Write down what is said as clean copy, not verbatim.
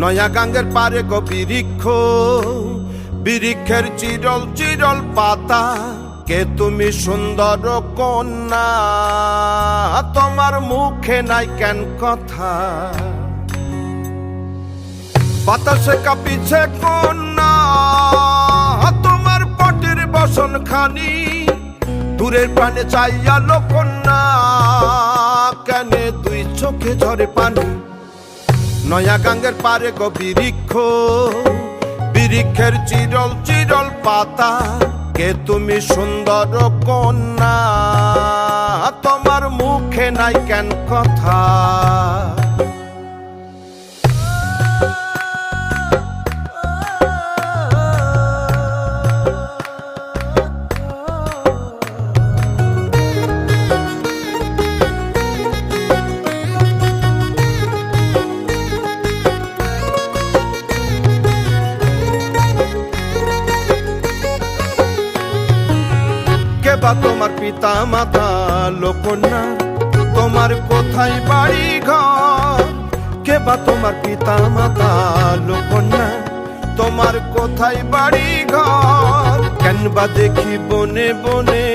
নয়া গাঙ্গের পারে গো বৃক্ষ, বৃক্ষের চিরল চিরল পাতা। কে তুমি সুন্দর কন্যা, তোমার মুখে নাই কেন কথা? বাতাসে কাঁপিছে কন্যা, তোমার পটের বসন খানি। দূরের প্রাণে চাইয়ালো কন্যা, কেনে দুই চোখে ঝরে পানি। নয়া গাঙ্গের পারে গো বৃক্ষ, বৃক্ষের চিরল চিরল পাতা। কে তুমি সুন্দর কন্যা, তোমার মুখে নাই কেন কথা? কে বা তোমার পিতা মাতা লোকন্যা, তোমার কোথায় বাড়ি ঘর? কে বা তোমার পিতা মাতা লোকন্যা, তোমার কোথায় বাড়ি ঘর? কেন বা দেখি বনে বনে